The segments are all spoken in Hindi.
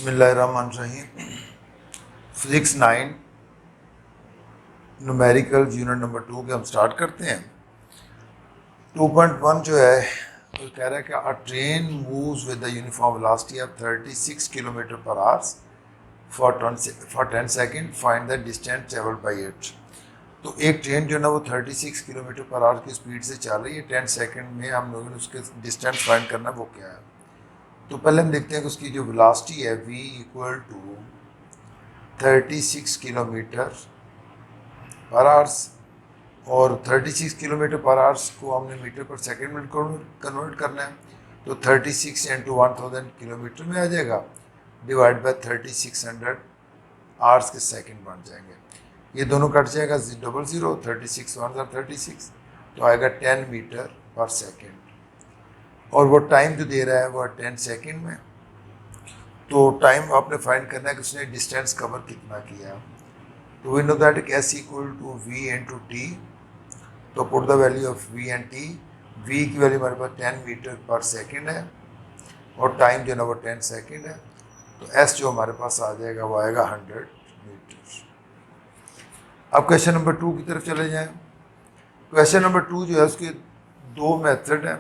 बिस्मिल्लाहिर्रहमानिर्रहीम। फिजिक्स 9 न्यूमेरिकल यूनिट नंबर 2 के हम स्टार्ट करते हैं। 2.1 जो है वो कह रहा है कि अ train moves with the uniform velocity of 36 kilometre per hours for 10 second, find the distance travelled by it. तो एक ट्रेन जो है ना वो 36 किलोमीटर पर आवर की स्पीड से चल रही है। 10 सेकंड में हम लोगों ने उसके डिस्टेंस फाइंड करना, वो क्या है। तो पहले हम देखते हैं कि उसकी जो वेलोसिटी है v equal to 36 kilometre per hours, और 36 किलोमीटर पर आवर्स को हमने मीटर पर सेकंड में कन्वर्ट करना है। तो 36 इंटू 1000 किलोमीटर में आ जाएगा, डिवाइड बाय 3600 आवर्स के सेकंड बन जाएंगे। ये दोनों कट जाएगा, 00 36 1 36, तो आएगा 10 मीटर पर सेकंड। और वो टाइम जो दे रहा है वो है 10 सेकंड में। तो टाइम आपने फाइंड करना है कि उसने डिस्टेंस कवर कितना किया। तो we know that s equal to v into t. तो put the value of v and t। v की वैल्यू हमारे पास 10 मीटर पर सेकंड है और टाइम जो है ना वो 10 सेकंड है। तो s जो हमारे पास आ जाएगा वो आएगा 100 मीटर। अब क्वेश्चन नंबर 2 की तरफ चले जाएं। क्वेश्चन नंबर 2 जो है उसके दो मेथड है।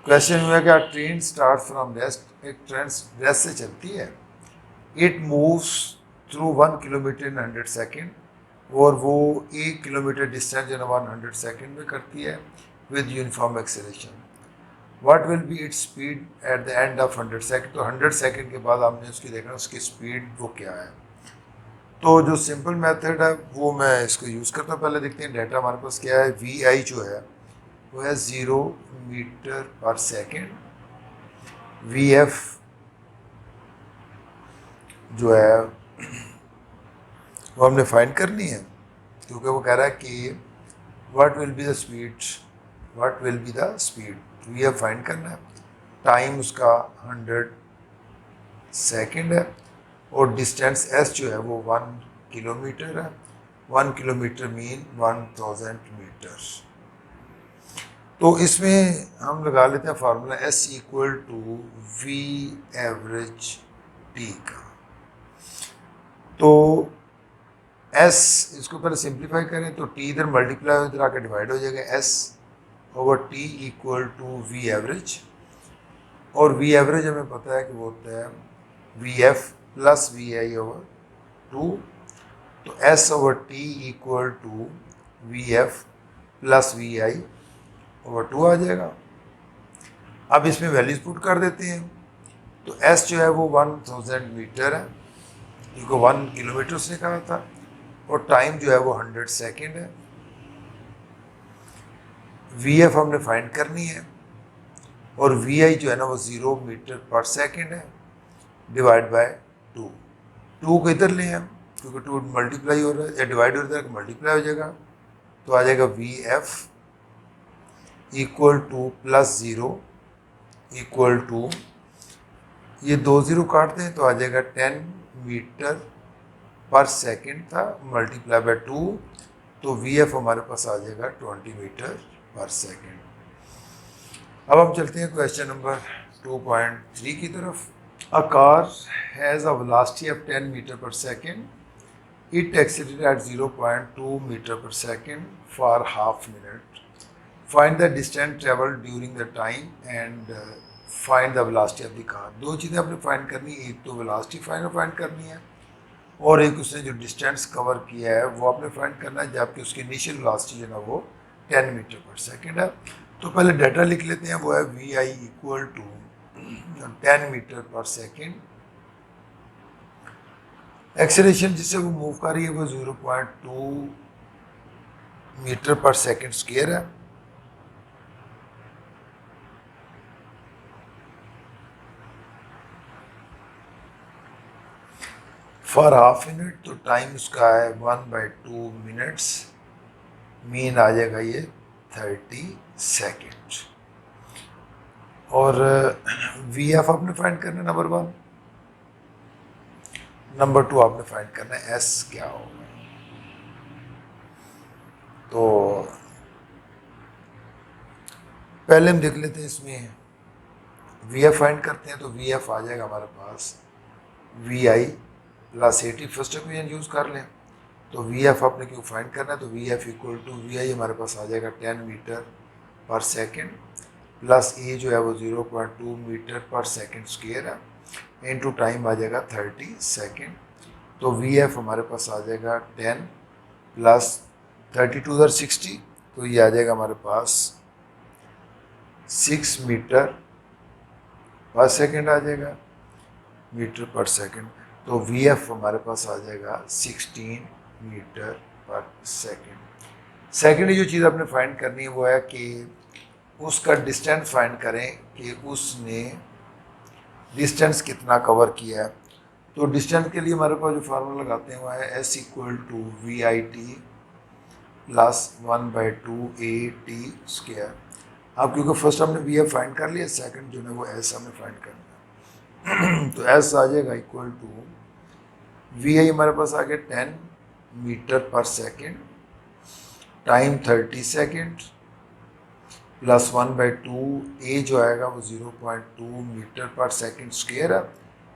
क्वेश्चन में क्या, ट्रेन स्टार्ट फ्रॉम रेस्ट। एक ट्रेन रेस्ट से चलती है। It moves through 1 kilometre in 100 second, और वो 1 किलोमीटर डिस्टेंस जो है 100 सेकेंड में करती है with uniform acceleration. What will be its speed at the end of 100 second. तो 100 सेकेंड के बाद हमने उसकी देखना उसकी स्पीड वो क्या है। तो जो सिंपल मेथड है वो मैं इसको यूज़ करता हूँ। पहले देखते हैं डाटा हमारे पास क्या है। वी आई जो है वो है 0 metre per second. V F जो है वो हमने फाइंड करनी है, क्योंकि वो कह रहा है कि what will be the speed, what will be the speed, V F find करना है। टाइम उसका 100 सेकेंड है और डिस्टेंस एस जो है वो 1 किलोमीटर है। 1 किलोमीटर मीन 1000 मीटर। तो इसमें हम लगा लेते हैं formula S equal to v average t का। तो S इसको पहले सिंप्लीफाई करें तो T इधर मल्टीप्लाई इधर आकर डिवाइड हो जाएगा। S over T equal to v average, और वी एवरेज हमें पता है कि वो होता है v f plus v i over 2। तो S over T equal to v f plus v i over 2 आ जाएगा। अब इसमें वैल्यूज पुट कर देते हैं। तो S जो है वो 1000 मीटर है, इसको 1 किलोमीटर से कहा था, और टाइम जो है वो 100 सेकेंड है। वी एफ हमने फाइंड करनी है, और वी आई जो है ना वो 0 मीटर पर सेकेंड है, डिवाइड बाय 2। 2 को इधर ले हम, क्योंकि 2 मल्टीप्लाई हो रहा है या डिवाइड हो रहा है, मल्टीप्लाई हो जाएगा। तो आ जाएगा v f equal to plus 0 equal to, ये 2 0 काटते हैं तो आ जाएगा 10 मीटर पर सेकेंड था, मल्टीप्लाई बाय 2। तो वी एफ हमारे पास आ जाएगा 20 मीटर पर सेकेंड। अब हम चलते हैं क्वेश्चन नंबर 2.3 की तरफ। A car has a velocity of 10 metre per second. It accelerated at 0.2 metre per second for half minute. Find the distance travelled during the time and find the velocity of the car. दो चीज़ें आपने फाइंड करनी, एक तो वेलोसिटी फाइंड करनी है, और एक उसने जो डिस्टेंस कवर किया है वो आपने फाइंड करना है, जबकि उसकी इनिशियल वेलोसिटी जो है ना वो 10 मीटर पर सेकेंड है। तो पहले डाटा लिख लेते हैं, वो है v i equal to 10 metre per second. Acceleration जिससे वो मूव कर रही है वो 0.2 मीटर पर सेकेंड स्क्वायर है। फॉर हाफ मिनट, तो टाइम उसका है 1/2 मिनट्स, मीन आ जाएगा ये 30 सेकेंड। और वी एफ आपने फाइंड करना है नंबर 1। नंबर 2 आपने फाइंड करना है एस क्या होगा। तो पहले हम देख लेते हैं इसमें वी एफ फाइंड करते हैं। तो वी एफ आ जाएगा हमारे पास v i plus 80 first equation use कर लें। तो वी एफ अपने क्यों फाइंड करना है, तो v f equal to v i हमारे पास आ जाएगा 10 मीटर पर सेकेंड प्लस ए जो है वो 0.2 मीटर पर सेकेंड स्क्वेयर है इनटू टाइम आ जाएगा 30 सेकेंड। तो वी एफ हमारे पास आ जाएगा 10 प्लस 32 उधर 60, तो ये आ जाएगा हमारे पास 6 मीटर पर सेकेंड आ जाएगा, मीटर पर सेकेंड। तो वी एफ हमारे पास आ जाएगा 16 मीटर पर सेकेंड। सेकेंडली जो चीज़ आपने फाइंड करनी है वो है कि उसका डिस्टेंस फाइंड करें कि उसने डिस्टेंस कितना कवर किया है। तो डिस्टेंस के लिए हमारे पास जो फार्मूला लगाते हैं वो है s equal to v i t plus 1/2 a t square. अब क्योंकि फर्स्ट हमने वी एफ फाइंड कर लिया, सेकंड जो है वो एस हमें फाइंड करना है। तो एस आ जाएगा इक्वल टू वी आई हमारे पास आ गया 10 metre per second time 30 second plus 1/2 ए जो आएगा वो 0.2 मीटर पर सेकेंड स्क्वेयर है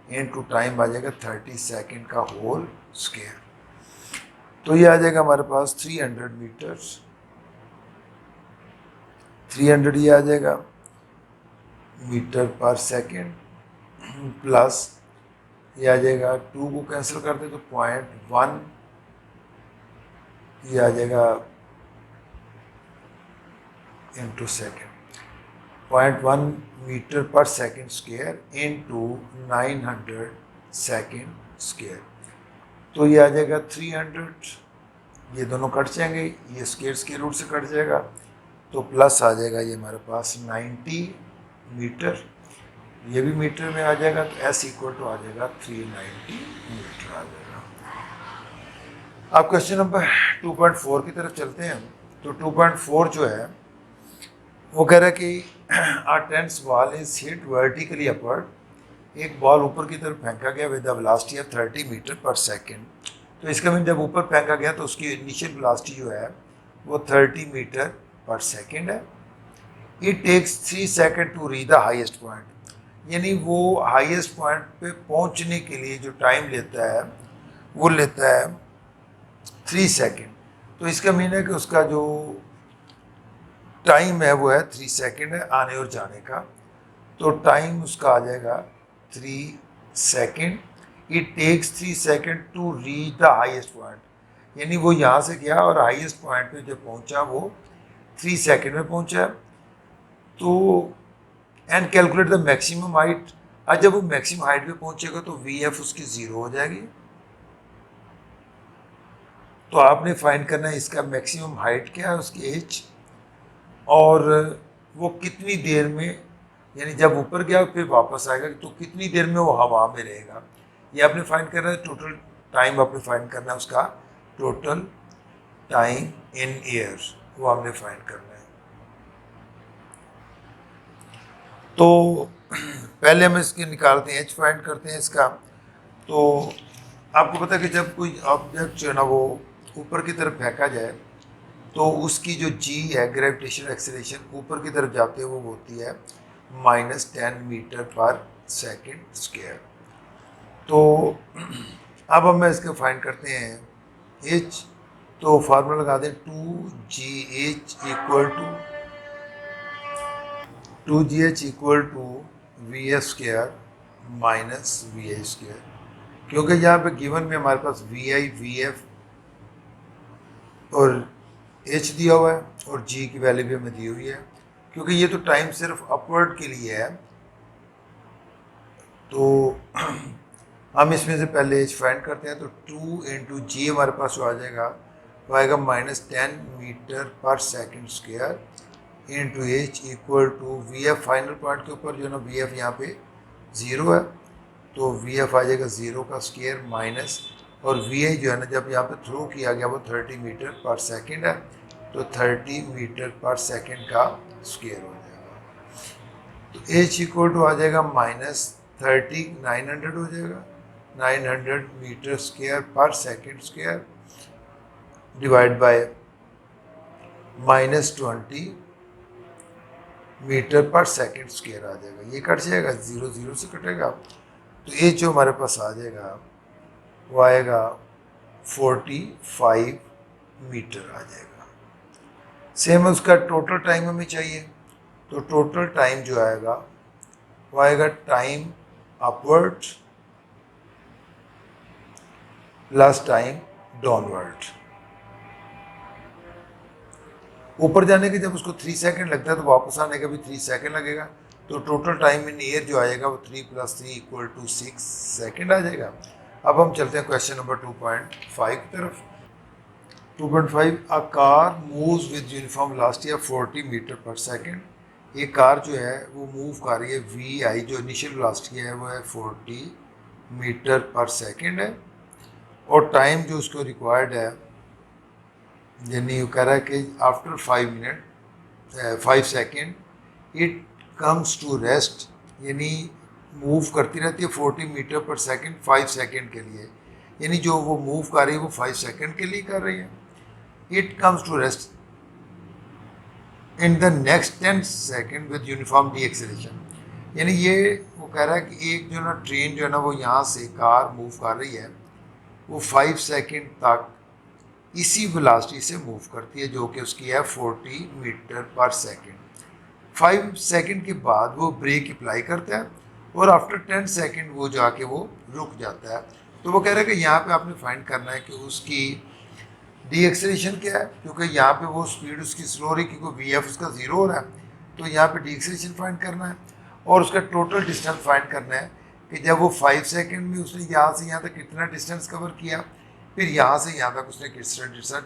इनटू टाइम आ जाएगा 30 सेकेंड का होल स्क्वेयर। तो ये आ जाएगा हमारे पास 300 मीटर्स, 300 ये आ जाएगा मीटर पर सेकेंड प्लस ये आ जाएगा 2 को कैंसिल करते तो 0.1 ये आ जाएगा into second, 0.1 metre per second square into 900 second square. तो ये आ जाएगा 300, ये दोनों कट जाएंगे, ये स्क्वेयर रूट से कट जाएगा, तो प्लस आ जाएगा ये हमारे पास 90 मीटर, ये भी मीटर में आ जाएगा। तो एस इक्वल टू आ जाएगा 390 मीटर आ जाएगा। अब क्वेश्चन नंबर 2.4 की तरफ चलते हैं। तो 2.4 जो है वो कह रहा है कि a tennis ball is hit vertically upward, एक बॉल ऊपर की तरफ फेंका गया with the velocity of 30 metre per second. तो इसका मीन जब ऊपर फेंका गया तो उसकी इनिशियल वेलोसिटी जो है वो 30 मीटर पर सेकेंड है। It takes 3 second to reach the highest point, यानी वो हाईएस्ट पॉइंट पे पहुंचने के लिए जो टाइम लेता है वो लेता है 3 सेकेंड। तो इसका मीन है कि उसका जो टाइम है वो है 3 सेकेंड है आने और जाने का। तो टाइम उसका आ जाएगा 3 second. It takes 3 second to reach the highest point, यानी वो यहाँ से गया और हाईएस्ट पॉइंट पे जब पहुँचा वो 3 सेकेंड में पहुँचा। तो and calculate the maximum height, आज जब वो मैक्सिमम हाइट पे पहुँचेगा तो वी एफ उसकी 0 हो जाएगी। तो आपने फाइंड करना है इसका मैक्सिमम हाइट क्या है, उसकी एज, और वो कितनी देर में, यानी जब ऊपर गया फिर वापस आएगा तो कितनी देर में वो हवा में रहेगा, ये आपने फाइंड करना है। टोटल टाइम आपने फाइंड करना है, उसका टोटल टाइम इन एयर वो हमने फाइंड करना है। तो पहले हम इसके निकालते हैं, एच फाइंड करते हैं इसका। तो आपको पता है कि जब कोई ऑब्जेक्ट जो है ना वो ऊपर की तरफ फेंका जाए तो उसकी जो जी है ग्रेविटेशनल एक्सेलरेशन ऊपर की तरफ जाते हुए वो होती है -10 मीटर पर सेकेंड स्क्वायर। तो अब हम इसको फाइंड करते हैं एच। तो फार्मूला लगा दें 2GH equal to v f square minus v i square, क्योंकि यहाँ पे गिवन में हमारे पास वी आई वी एफ और एच दिया हुआ है और जी की वैल्यू भी हमें दी हुई है। क्योंकि ये तो टाइम सिर्फ अपवर्ड के लिए है, तो हम इसमें से पहले एच फाइंड करते हैं। तो 2 इंटू जी हमारे पास आ जाएगा, तो आएगा -10 metre per second square into h equal to v f final point के ऊपर जो है ना वी एफ यहाँ पे 0 है, तो वी एफ आ जाएगा 0 का स्क्वायर माइनस, और वी आई जो है ना जब यहाँ पे थ्रो किया गया वो 30 मीटर पर सेकेंड है, तो 30 मीटर पर सेकेंड का स्क्वायर हो जाएगा। तो एच इक्वल टू आ जाएगा -30 900 हो जाएगा, 900 metre square per second square divide by -20 metre per second square आ जाएगा। ये कट जाएगा, 0 0 से कटेगा, तो ये जो हमारे पास आ जाएगा वो आएगा 45 मीटर आ जाएगा। सेम उसका टोटल टाइम हमें चाहिए, तो टोटल टाइम जो आएगा वो आएगा time upward plus time downward. ऊपर जाने के जब उसको 3 सेकंड लगता है तो वापस आने का भी 3 सेकंड लगेगा, तो टोटल टाइम इन एयर जो आएगा वो 3 + 3 = 6 सेकंड आ जाएगा। अब हम चलते हैं क्वेश्चन नंबर 2.5 की तरफ। 2.5 a car moves with uniform velocity of 40 metre per second. ये कार जो है वो मूव कर रही है, वी आई जो इनिशियल वेलोसिटी है वो है 40 मीटर पर सेकंड है, और टाइम जो उसको रिक्वायर्ड है यानी वो कह रहा है कि after 5 second it comes to rest, यानी मूव करती रहती है 40 मीटर पर सेकंड 5 सेकंड के लिए, यानी जो वो मूव कर रही है वो 5 सेकंड के लिए कर रही है। It comes to rest in the next 10 second with uniform deceleration, यानी ये वो कह रहा है कि एक जो ना ट्रेन जो है ना वो यहाँ से कार मूव कर रही है वो 5 सेकंड तक इसी वेलोसिटी से मूव करती है जो कि उसकी है 40 मीटर पर सेकंड। 5 सेकंड के बाद वो ब्रेक अप्लाई करता है और आफ्टर 10 सेकंड वो जाके वो रुक जाता है। तो वो कह रहा है कि यहाँ पे आपने फाइंड करना है कि उसकी डी एक्सेलरेशन क्या है, क्योंकि यहाँ पे वो स्पीड उसकी स्लो हो रही है क्योंकि वी एफ उसका 0 हो रहा है, तो यहाँ पे डी एक्सेलरेशन फाइंड करना है और उसका टोटल डिस्टेंस फाइंड करना है कि जब वो 5 सेकंड में उसने यहाँ से यहाँ तक कितना डिस्टेंस कवर किया, फिर यहाँ से यहाँ तक उसने कितना डिस्टेंस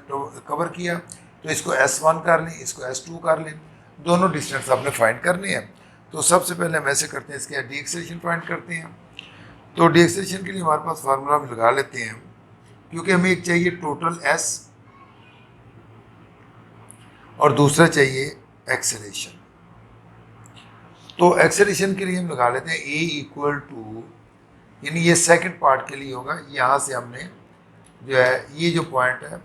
कवर किया। तो इसको S1 कर लें, इसको S2 कर लें, दोनों डिस्टेंस आपने फाइंड करने हैं। तो सबसे पहले हम ऐसे करते हैं, इसके डी एक्सेलरेशन फाइंड करते हैं। तो डी एक्सेलरेशन के लिए हमारे पास फार्मूला हम लगा लेते हैं, क्योंकि हमें एक चाहिए टोटल S और दूसरा चाहिए एक्सेलरेशन। तो एक्सेलरेशन के लिए हम लगा लेते हैं A = यानी ये सेकंड पार्ट के लिए होगा, यहाँ से हमने जो है ये जो पॉइंट है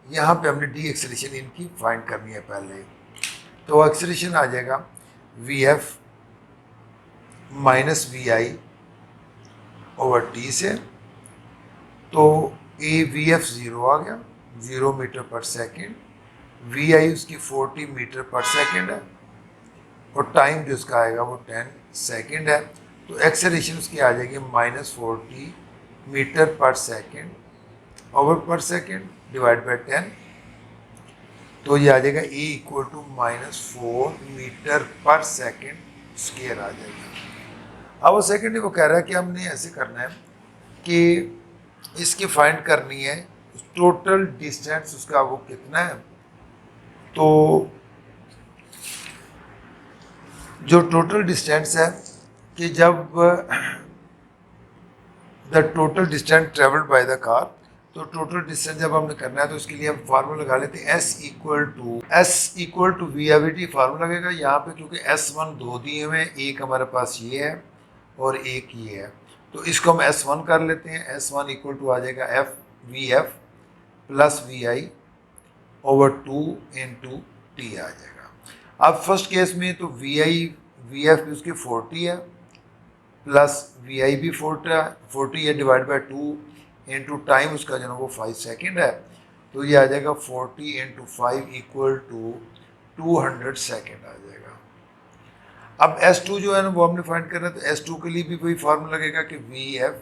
यहाँ पे हमने डी एक्सेलरेशन इनकी फाइंड करनी है पहले। तो एक्सेलरेशन आ जाएगा VF - VI/T से, तो VF 0 आ गया 0 मीटर पर सेकंड, VI उसकी 40 मीटर पर सेकंड है और टाइम जो उसका आएगा वो 10 सेकंड है। तो एक्सेलरेशन उसकी आ जाएगी -40 मीटर पर सेकंड ओवर पर सेकंड डिवाइड बाय 10, तो ये आ जाएगा E = -4 metre per second square आ जाएगा। अब वो सेकंड वो कह रहा है कि हमने ऐसे करना है कि इसकी फाइंड करनी है टोटल डिस्टेंस उसका वो कितना है। तो जो टोटल डिस्टेंस है कि जब the total distance travelled by the car, तो टोटल डिस्टेंस जब हमने करना है तो उसके लिए हम फार्मूला लगा लेते हैं S = VIT फार्मूला लगेगा यहाँ पे, क्योंकि S1 दो दिए हुए हैं, एक हमारे पास ये है और एक ये है, तो इसको हम S1 कर लेते हैं। S1 = आ जाएगा VF + VI/2 × T आ जाएगा। अब फर्स्ट केस में तो VF भी उसकी 40 है प्लस VI भी 40 है डिवाइड बाय 2 इंटू टाइम उसका जो है वो 5 सेकंड है, तो ये आ जाएगा 40 × 5 = 200 सेकंड आ जाएगा। अब S2 जो है ना वो हमने फाइंड करना है, तो S2 के लिए भी वही फार्मूला लगेगा कि VF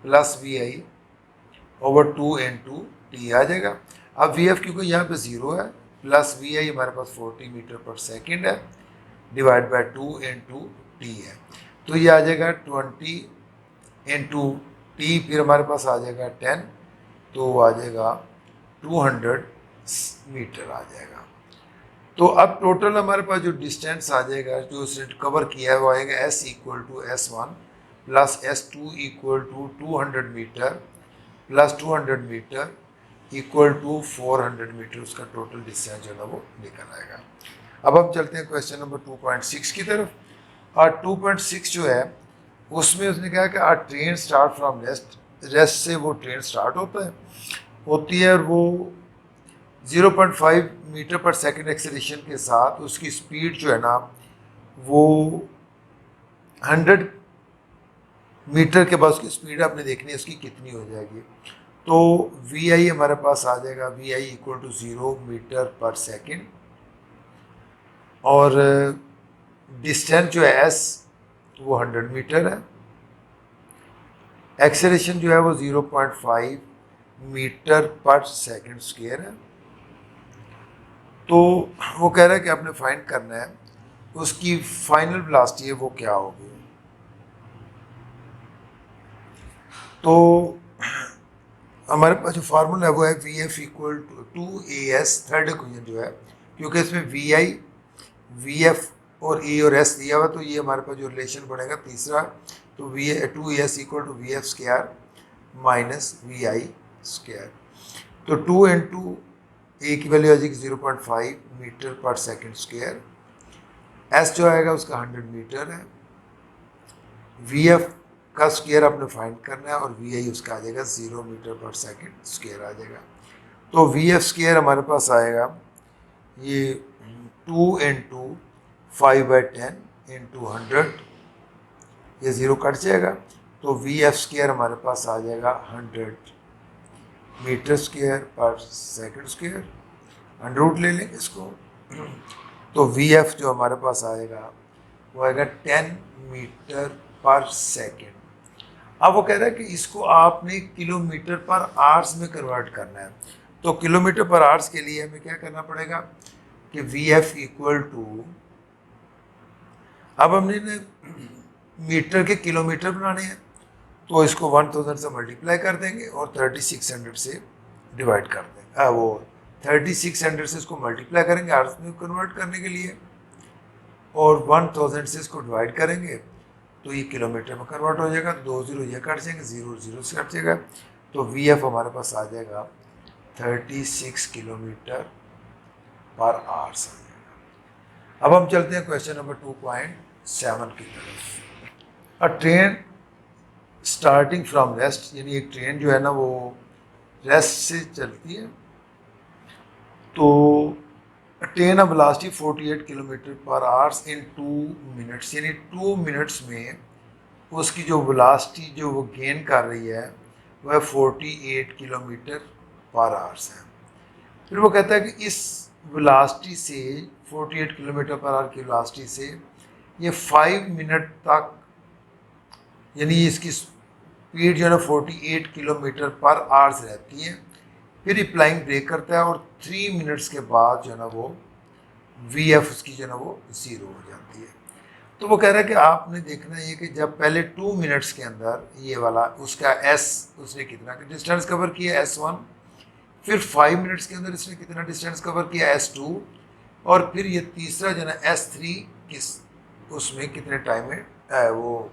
+ VI/2 × T आ जाएगा। अब VF क्योंकि यहाँ पे 0 है प्लस VI हमारे पास 40 मीटर पर सेकंड है डिवाइड बाय 2 × T है, तो ये आ जाएगा 20 × T, फिर हमारे पास आ जाएगा 10, तो आ जाएगा 200 मीटर आ जाएगा। तो अब टोटल हमारे पास जो डिस्टेंस आ जाएगा जो उसने कवर किया है वो आएगा S = S1 + S2 = 200 metre plus 200 metre = 400 metre, उसका टोटल डिस्टेंस जो है वो निकल आएगा। अब हम चलते हैं क्वेश्चन नंबर 2.6 की तरफ। और 2.6 जो है उसमें उसने कहा कि आ ट्रेन स्टार्ट फ्रॉम रेस्ट से वो ट्रेन स्टार्ट होती है और वो 0.5 मीटर पर सेकंड एक्सेलरेशन के साथ उसकी स्पीड जो है ना वो 100 मीटर के बाद उसकी स्पीड आपने देखनी है उसकी कितनी हो जाएगी। तो वी आई हमारे पास आ जाएगा, v i equal to 0 metre per second, और डिस्टेंस जो है एस वो 100 मीटर है, एक्सेलरेशन जो है वो 0.5 मीटर पर सेकेंड स्क्वायर है। तो वो कह रहा है कि आपने फाइंड करना है उसकी फाइनल वेलोसिटी है वो क्या होगी। तो हमारे पास जो फार्मूला है वो है v f equal to a s, third equation जो है, क्योंकि इसमें वी आई, वी एफ और ए और एस दिया हुआ, तो ये हमारे पास जो रिलेशन बनेगा तीसरा, तो v two s equal to v f square minus v i square. तो 2 इंटू ए की वैल्यू आ जाएगी 0.5 metre per second square, S जो आएगा उसका 100 मीटर है, वी एफ का स्क्वायर आपने फाइंड करना है, और वी आई उसका आ जाएगा 0 मीटर पर सेकेंड स्क्वायर आ जाएगा। तो वी एफ स्क्वायर हमारे पास आएगा ये 2 इंटू 5/10 इंटू 100, ये 0 कट जाएगा, तो वी एफ स्क्वायर हमारे पास आ जाएगा 100 metre square per second square, under root ले लेंगे इसको, तो वी एफ जो हमारे पास आएगा वो आएगा 10 मीटर पर सेकेंड। अब वो कह रहा है कि इसको आपने किलोमीटर पर आवर्स में कन्वर्ट करना है। तो किलोमीटर पर आवर्स के लिए हमें क्या करना पड़ेगा कि वी एफ इक्वल टू, अब हमने मीटर के किलोमीटर बनाने हैं, तो इसको 1000 से मल्टीप्लाई कर देंगे और 3600 से डिवाइड कर देंगे। वो 3600 से इसको मल्टीप्लाई करेंगे आवर्स में कन्वर्ट करने के लिए, और 1000 से इसको डिवाइड करेंगे तो ये किलोमीटर में कन्वर्ट हो जाएगा। 2 0 ये कट जाएंगे, 0 0 से कट जाएगा, तो वी एफ हमारे पास आ जाएगा 36 किलोमीटर पर आवर्स आ जाएगा। अब हम चलते हैं क्वेश्चन नंबर 2.7 की तरफ। अ ट्रेन स्टार्टिंग फ्रॉम रेस्ट, यानी एक ट्रेन जो है ना वो रेस्ट से चलती है, तो train of velocity 48 kilometre per hours in 2 minutes, यानी 2 मिनट्स में उसकी जो वेलोसिटी जो वो गेन कर रही है वह 48 किलोमीटर पर आवर्स है। फिर वो कहता है कि इस वेलोसिटी से 48 किलोमीटर पर आवर की वेलोसिटी से ये 5 मिनट तक, यानी इसकी स्पीड जो है ना 48 किलोमीटर पर आवर्स रहती है, फिर ये फ्लाइंग ब्रेक करता है और 3 मिनट्स के बाद जो है ना वो वी एफ उसकी जो है ना वो 0 हो जाती है। तो वो कह रहा है कि आपने देखना है कि जब पहले 2 मिनट्स के अंदर ये वाला उसका एस उसने कितना डिस्टेंस कवर किया S1, फिर 5 मिनट्स के अंदर इसने कितना डिस्टेंस कवर किया S2, और फिर ये तीसरा जो है ना S3 किस उसमें कितने टाइम में वो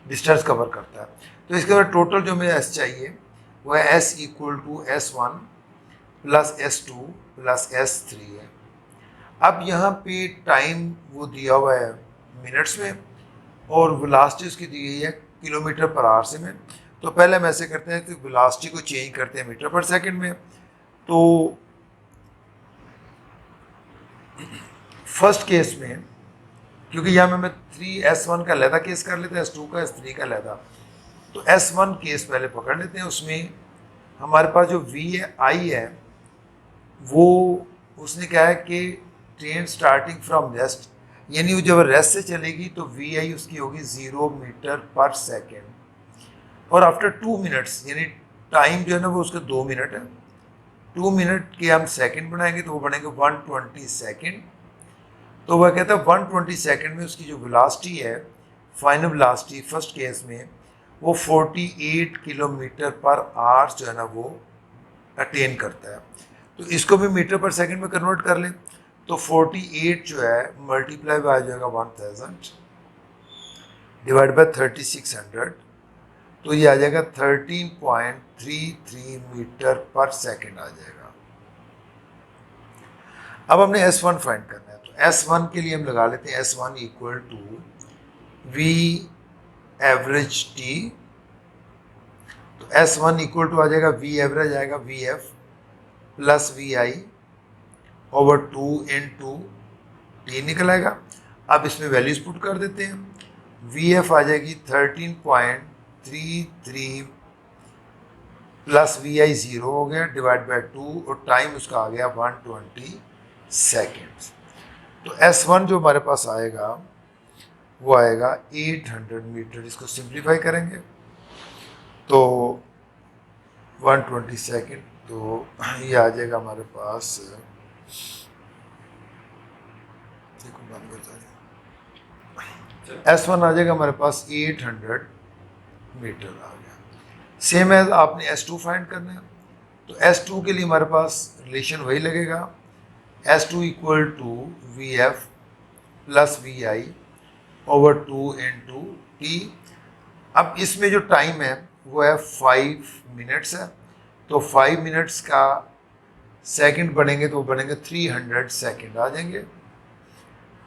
डिस्टेंस कवर करता है। तो इसके बाद टोटल जो मुझे S चाहिए वो है S equal to S1 plus S2 plus S3 है। अब यहाँ पे टाइम वो दिया हुआ है मिनट्स में और वेलोसिटी उसकी दी गई है किलोमीटर पर आवर्स में। तो पहले हम ऐसे करते हैं कि वेलोसिटी को चेंज करते हैं मीटर पर सेकंड में। तो फर्स्ट केस में क्योंकि यहाँ मैं 3S1 का लहदा केस कर लेते हैं, S2 का S3 का लहदा, तो S1 केस पहले पकड़ लेते हैं। उसमें हमारे पास जो VI है वो उसने क्या है कि ट्रेन स्टार्टिंग फ्रॉम रेस्ट, यानी वो जब रेस्ट से चलेगी तो VI उसकी होगी 0 मीटर पर सेकेंड, और आफ्टर 2 मिनट्स, यानी टाइम जो है ना वो उसका 2 मिनट है, 2 मिनट के हम सेकेंड बनाएंगे तो वो बनेंगे 120 सेकेंड। तो वह कहता है 120 सेकेंड में उसकी जो वेलोसिटी है, फाइनल वेलोसिटी फर्स्ट केस में वो 48 किलोमीटर पर आवर जो है ना वो अटेन करता है। तो इसको भी मीटर पर सेकंड में कन्वर्ट कर लें तो 48 जो है मल्टीप्लाई बाय आ जाएगा 1000 डिवाइड बाय 3600, तो ये आ जाएगा 13.33 मीटर पर सेकंड आ जाएगा। अब हमने S1 फाइंड करना है, तो S1 के लिए हम लगा लेते हैं S1 equal to V average T। तो S1 इक्वल टू आ जाएगा V एवरेज आएगा VF plus VI over 2 into T निकल आएगा। अब इसमें वैल्यूज पुट कर देते हैं। VF आ जाएगी 13.33 0.33 प्लस वी आई 0 हो गया डिवाइड बाय 2 और टाइम उसका आ गया 120 सेकेंड्स। तो S1 जो हमारे पास आएगा वो आएगा 800 मीटर। इसको सिंप्लीफाई करेंगे तो 120 सेकेंड, तो ये आ जाएगा हमारे पास, देखो बंद कर S1 आ जाएगा हमारे पास 800 मीटर आ गया। सेम एज आपने S2 फाइंड करना है, तो S2 के लिए हमारे पास रिलेशन वही लगेगा, S2 equal to v f plus v i over 2 into t. अब इसमें जो टाइम है वो है 5 मिनट्स है, तो 5 मिनट्स का सेकंड बनेंगे तो बनेंगे 300 सेकंड आ जाएंगे।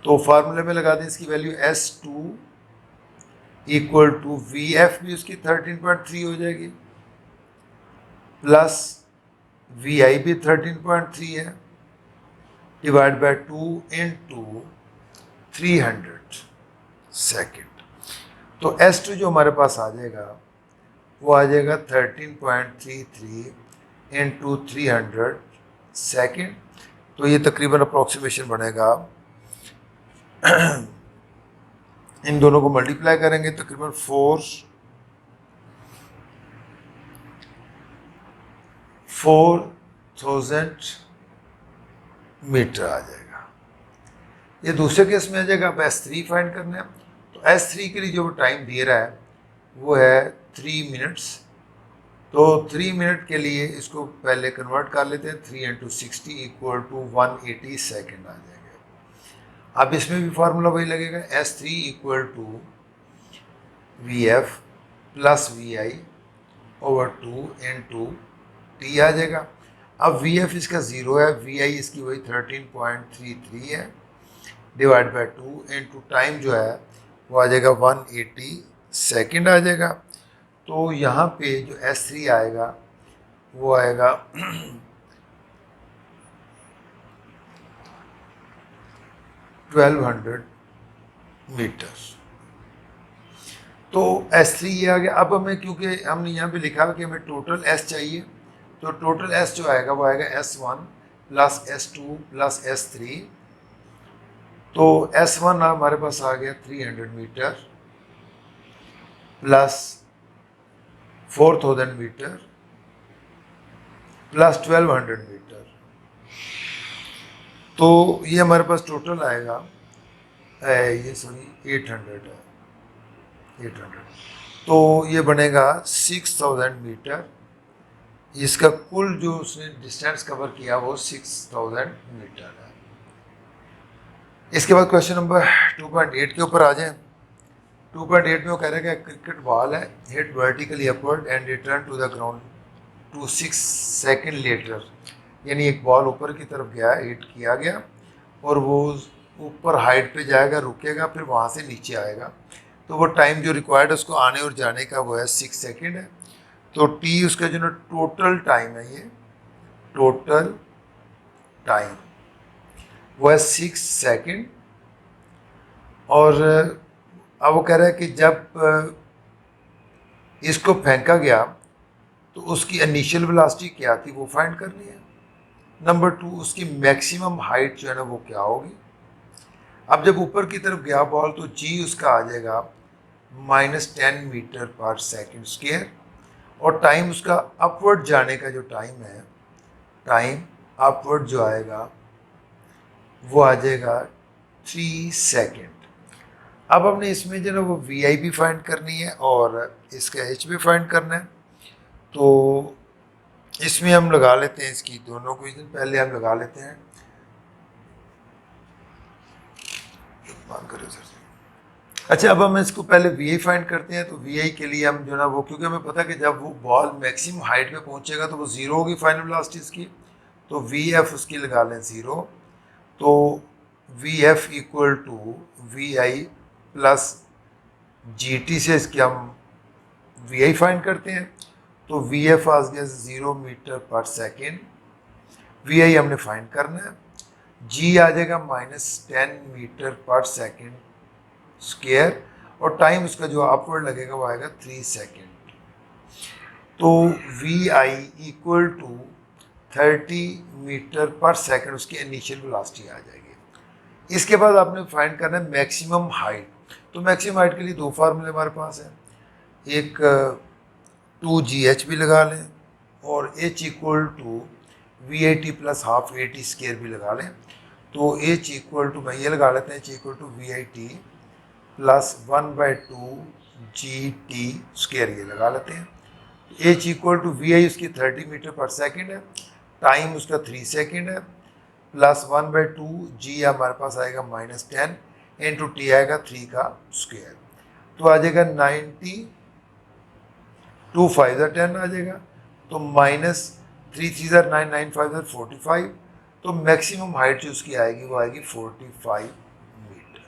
तो फार्मूले में लगा दें इसकी value S2 equal to v f भी उसकी 13.3 हो जाएगी प्लस वी आई भी 13.3 है डिवाइड बाय 2 इंटू 300 सेकेंड। तो S2 जो हमारे पास आ जाएगा वो आ जाएगा 13.33 इंटू 300 सेकेंड। तो ये तकरीबन अप्रॉक्सीमेशन बनेगा, इन दोनों को मल्टीप्लाई करेंगे तकरीबन 4,000 मीटर आ जाएगा। ये दूसरे केस में आ जाएगा। अब S3 फाइंड करना है, तो S3 के लिए जो टाइम दे रहा है वो है 3 मिनट्स। तो 3 मिनट के लिए इसको पहले कन्वर्ट कर लेते हैं, 3 इंटू 60 इक्वल टू 180 सेकेंड आ जाएगा। अब इसमें भी फार्मूला वही लगेगा, S3 equal to v f plus v i over 2 into t आ जाएगा। अब वी एफ इसका 0 है, वी आई इसकी वही 13.33 है डिवाइड बाय 2 इंटू टाइम जो है वो आ जाएगा 180 सेकेंड आ जाएगा। तो यहाँ पे जो S3 आएगा वो आएगा 1200 मीटर। तो S3 ये आ गया। अब हमें, क्योंकि हमने यहाँ पे लिखा है कि हमें टोटल S चाहिए, तो टोटल S जो आएगा वो आएगा S1 plus S2 plus S3। तो S1 हमारे पास आ गया 300 metre plus 4000 metre plus 1200 metre. तो ये हमारे पास टोटल आएगा, ये सॉरी 800 है, 800। तो ये बनेगा 6000 मीटर। इसका कुल जो उसने डिस्टेंस कवर किया वो 6000 मीटर है। इसके बाद क्वेश्चन नंबर 2.8 के ऊपर आ जाएं। 2.8 में वो कह रहा है कि क्रिकेट बॉल है, hit vertically upward and return to the ground to 6 second later. यानी एक बॉल ऊपर की तरफ गया, हिट किया गया और वो ऊपर हाइट पे जाएगा, रुकेगा, फिर वहाँ से नीचे आएगा। तो वो टाइम जो रिक्वायर्ड है उसको आने और जाने का वो है 6 सेकेंड है। तो टी उसका जो ना टोटल टाइम है, ये टोटल टाइम वो है 6 सेकेंड। और अब वो कह रहा है कि जब इसको फेंका गया तो उसकी इनिशियल वेलोसिटी क्या थी वो फाइंड करनी है। नंबर 2, उसकी मैक्सिमम हाइट जो है ना वो क्या होगी। अब जब ऊपर की तरफ गया बॉल तो जी उसका आ जाएगा -10 मीटर पर सेकेंड स्क्वायर और टाइम उसका अपवर्ड जाने का जो टाइम है, टाइम अपवर्ड जो आएगा वो आ जाएगा 3 सेकेंड। अब हमने इसमें जो है वो वी आई भी फाइंड करनी है और इसका एच भी फाइंड करना है। तो इसमें हम लगा लेते हैं इसकी दोनों क्वेश्चन, पहले हम लगा लेते हैं, अच्छा अब हम इसको पहले वी आई फाइंड करते हैं। तो वी आई के लिए हम जो ना वो, क्योंकि हमें पता है कि जब वो बॉल मैक्सिमम हाइट पे पहुंचेगा तो वो 0 होगी फाइनल वेलोसिटी इसकी, तो वी एफ उसकी लगा लें 0। तो v f equal to v i plus g t से इसकी हम वी आई फाइंड करते हैं। तो वी एफ आ गया 0 मीटर पर सेकेंड, वी आई हमने फाइंड करना है, जी आ जाएगा -10 मीटर पर सेकेंड स्क्वायर और टाइम उसका जो अपवर्ड लगेगा वो आएगा 3 सेकेंड। तो v i equal to 30 metre per second उसकी इनिशियल वेलोसिटी आ जाएगी। इसके बाद आपने फाइंड करना है मैक्सिमम हाइट। तो मैक्सिमम हाइट के लिए दो फार्मूले हमारे पास है, एक 2GH भी लगा लें और H equal to VAT plus half AT square भी लगा लें। तो H इक्वल टू, मैं ये लगा लेते हैं, H equal to VIT plus 1/2 GT square ये लगा लेते हैं। H इक्वल टू VI उसकी 30 मीटर पर सेकेंड है, टाइम उसका 3 सेकेंड है, प्लस 1/2 G हमारे पास आएगा -10 इंटू T आएगा 3 का स्क्वायर। तो आ जाएगा 90, 2 5 10 आ जाएगा, तो -3 3 9 9 5 45। तो मैक्सिमम हाइट जो उसकी आएगी वो आएगी 45 मीटर।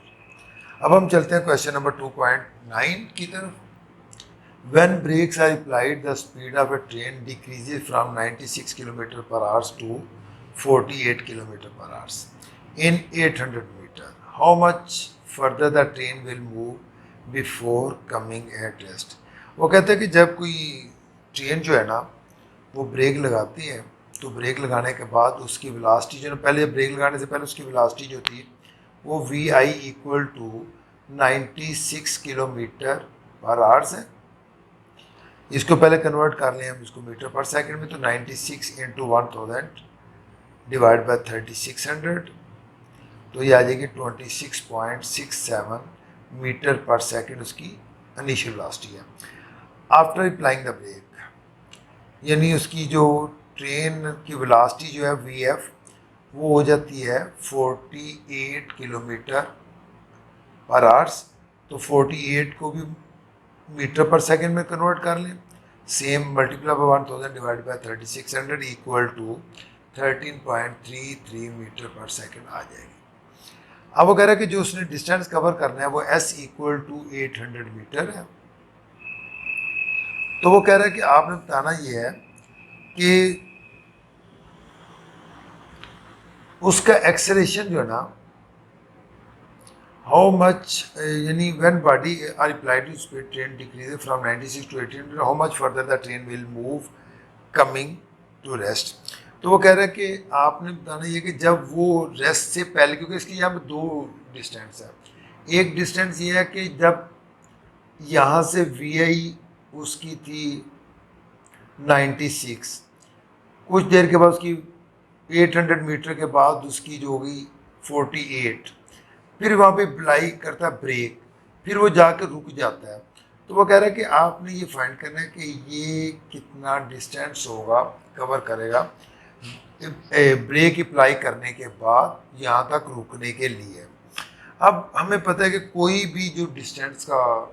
अब हम चलते हैं क्वेश्चन नंबर 2.9 की तरफ। When brakes are applied, the speed of a train decreases from 96 km/h to 48 km/h in 800 meter. How much further the train will move before coming at rest? वो कहते हैं कि जब कोई ट्रेन जो है ना वो ब्रेक लगाती है, तो ब्रेक लगाने के बाद उसकी वेलोसिटी जो, पहले ब्रेक लगाने से पहले उसकी वेलोसिटी जो थी वो VI इक्वल टू 96 km/h है। इसको पहले कन्वर्ट कर लें हम इसको मीटर पर सेकंड में, तो 96 इंटू 1000 डिवाइड बाय 3600, तो ये आ जाएगी 26.67 मीटर पर सेकंड उसकी इनिशियल वेलोसिटी है आफ्टर अप्लाइंग द ब्रेक। यानी उसकी जो ट्रेन की वेलोसिटी जो है VF वो हो जाती है 48 km/h। तो 48 को भी मीटर पर सेकंड में कन्वर्ट कर लें, same multiply by 1000 divide by 3600 equal to 13.33 metre per second आ जाएगी। अब वो कह रहा है कि जो उसने डिस्टेंस कवर करना है वो S इक्वल टू 800 मीटर है। तो वो कह रहा है कि आपने बताना ये है कि उसका एक्सेलरेशन जो है ना, हाउ मच, यानी when body are applied to speed train decrease from 96 to 800, how much further the train will move coming to rest. तो वो कह रहे हैं कि आपने बताना ये कि जब वो रेस्ट से पहले, क्योंकि इसकी यहाँ पे दो डिस्टेंस है, एक डिस्टेंस ये है कि जब यहाँ से VI उसकी थी 96, कुछ देर के बाद उसकी 800 मीटर के बाद उसकी जो होगी 48, फिर वहाँ पे अप्लाई करता है ब्रेक, फिर वो जाकर रुक जाता है। तो वो कह रहा है कि आपने ये फाइंड करना है कि ये कितना डिस्टेंस होगा, कवर करेगा ब्रेक अप्लाई करने के बाद यहाँ तक रुकने के लिए। अब हमें पता है कि कोई भी जो डिस्टेंस का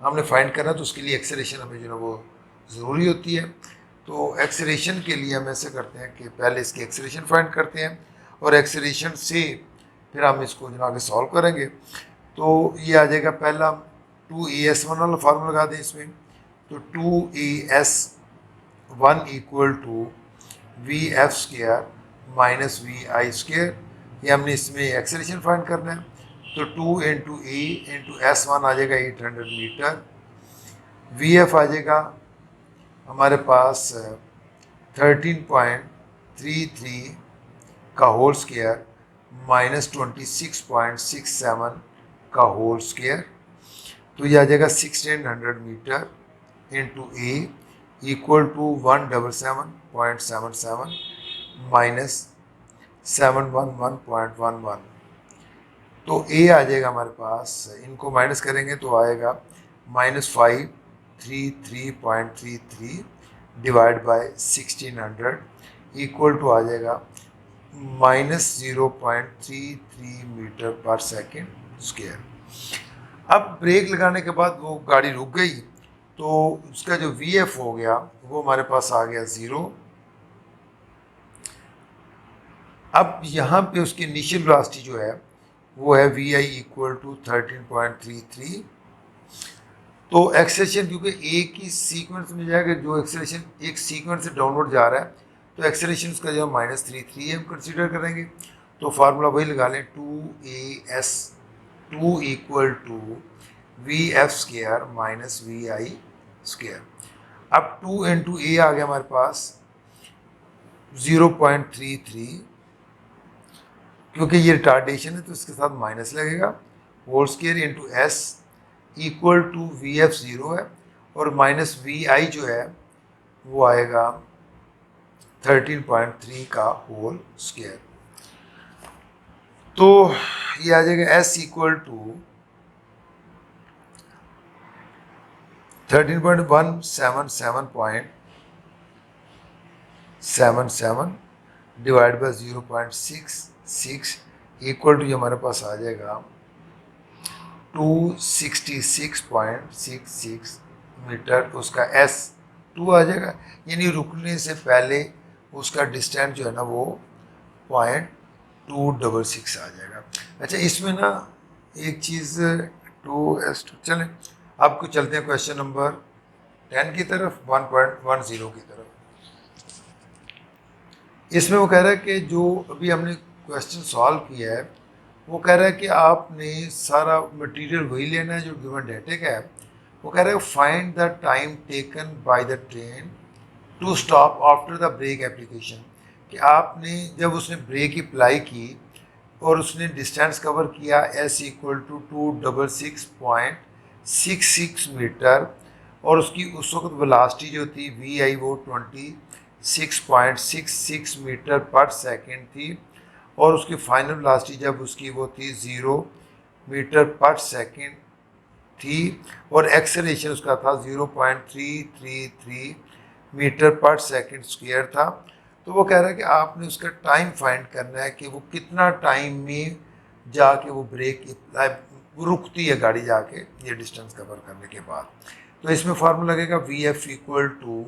हमने फाइंड करना है तो उसके लिए एक्सेलरेशन हमें जो है वो ज़रूरी होती है। तो एक्सेलरेशन के लिए हम ऐसे करते हैं कि पहले इसकी एक्सेलरेशन फाइंड करते हैं और एक्सेलरेशन से फिर हम इसको जो आगे सॉल्व करेंगे। तो ये आ जाएगा, पहला 2AS1 वाला फार्मूला लगा दें इसमें, तो 2AS1 equal to VF square minus VI square, ये हमने इसमें एक्सेलरेशन फाइंड करना है। तो 2 इंटू A इंटू S1 आ जाएगा 800 मीटर, VF आ जाएगा हमारे पास 13.33 का होल स्क्वायर माइनस 26.67 का होल स्क्वायर, तो ये आ जाएगा 1600 metre into A equal to 177.77 minus 711.11। तो A आ जाएगा हमारे पास, इनको माइनस करेंगे तो आएगा -533.33 डिवाइड बाय 1600 इक्वल टू आ जाएगा -0.33 मीटर पर सेकेंड स्क्वायर। अब ब्रेक लगाने के बाद वो गाड़ी रुक गई, तो उसका जो VF हो गया वो हमारे पास आ गया 0। अब यहाँ पे उसकी इनिशियल वेलोसिटी जो है वो है VI इक्वल टू 13.33। तो एक्सेलरेशन क्योंकि एक ही सीक्वेंस में जाएगा, जो एक्सेलरेशन एक सीक्वेंस से डाउनवर्ड जा रहा है, तो एक्सेलरेशन उसका जो -33 हम कंसीडर करेंगे। तो फार्मूला वही लगा लें, 2AS2 equal to v f square minus v i square. अब 2 इंटू ए आ गया हमारे पास 0.33, क्योंकि ये रिटार्डेशन है तो इसके साथ माइनस लगेगा, whole square into s equal to v f zero है और माइनस वी आई जो है वो आएगा 13.3 का होल स्क्वायर। तो ये आ जाएगा s equal to 13.177.77 divide by 0.66 equal to हमारे पास आ जाएगा 266.66 मीटर। उसका एस 2 आ जाएगा, यानी रुकने से पहले उसका डिस्टेंस जो है ना वो 0.266 आ जाएगा। अच्छा, इसमें ना एक चीज़ 2s2 चलें, आपको चलते हैं क्वेश्चन नंबर 10 की तरफ, 1.10 की तरफ। इसमें वो कह रहा है कि जो अभी हमने क्वेश्चन सॉल्व किया है वो कह रहा है कि आपने सारा मटेरियल वही लेना है जो गिवन डेटा का है। वो कह रहा है find the time taken by the train to stop after the brake application, कि आपने जब उसने ब्रेक अप्लाई की और उसने डिस्टेंस कवर किया एस इक्वल टू 266.66 मीटर और उसकी उस वक्त वेलोसिटी जो थी वी आई वो 26.66 मीटर पर सेकेंड थी और उसकी फाइनल वेलोसिटी जब उसकी वो थी 0 मीटर पर सेकेंड थी और एक्सेलरेशन उसका था 0.333 मीटर पर सेकेंड स्क्वायर था। तो वो कह रहा है कि आपने उसका टाइम फाइंड करना है कि वो कितना टाइम में जाके वो ब्रेक रुकती है गाड़ी जाके ये डिस्टेंस कवर करने के बाद। तो इसमें फार्मूला लगेगा v f equal to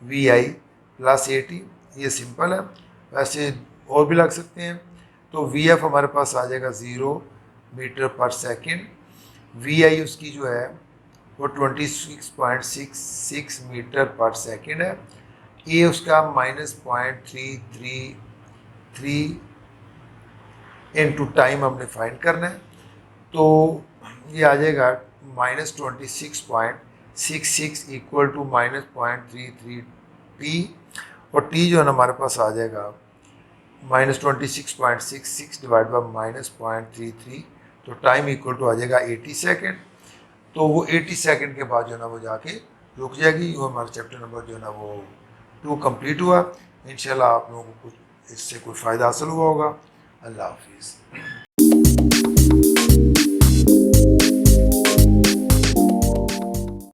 v i plus a t. ये सिंपल है, वैसे और भी लग सकते हैं। तो वी एफ हमारे पास आ जाएगा 0 मीटर पर सेकेंड, वी आई उसकी जो है वो 26.66 मीटर पर सेकेंड है, ए उसका -0.333 इंटू टाइम हमने फाइंड करना है। तो ये आ जाएगा -26.66 इक्वल टू -0.33 टी और टी जो है ना हमारे पास आ जाएगा -26.66 डिवाइड बाई -0.33, तो टाइम इक्वल टू आ जाएगा 80 सेकेंड। तो वो 80 सेकेंड के बाद जो है ना वो जाके रुक जाएगी। वो हमारा चैप्टर नंबर जो है ना वो 2 कंप्लीट हुआ। इंशाल्लाह आप लोगों को कुछ इससे कोई फ़ायदा हासिल हुआ होगा। अल्लाह हाफिज़।